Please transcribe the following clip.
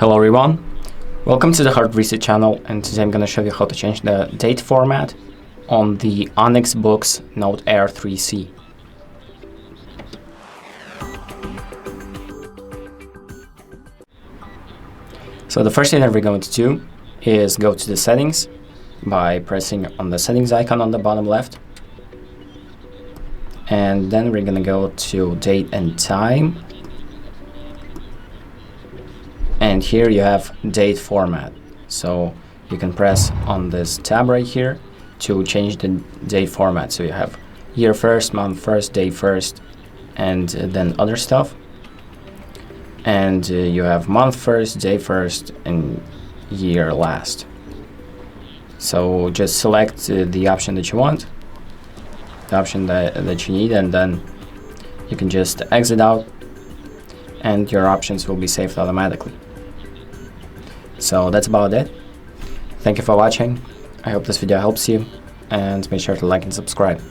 Hello everyone, welcome to the Hard Reset channel, and today I'm going to show you how to change the date format on the ONYX Boox Note Air 3C. So the first thing that we're going to do is go to the settings by pressing on the settings icon on the bottom left, and then we're going to go to date and time. And here you have date format, so you can press on this tab right here to change the date format. So you have year first, month first, day first, and then other stuff. And you have month first, day first, and year last. So just select the option that you want, the option that you need, and then you can just exit out and your options will be saved automatically. So that's about it. Thank you for watching. I hope this video helps you, and make sure to like and subscribe.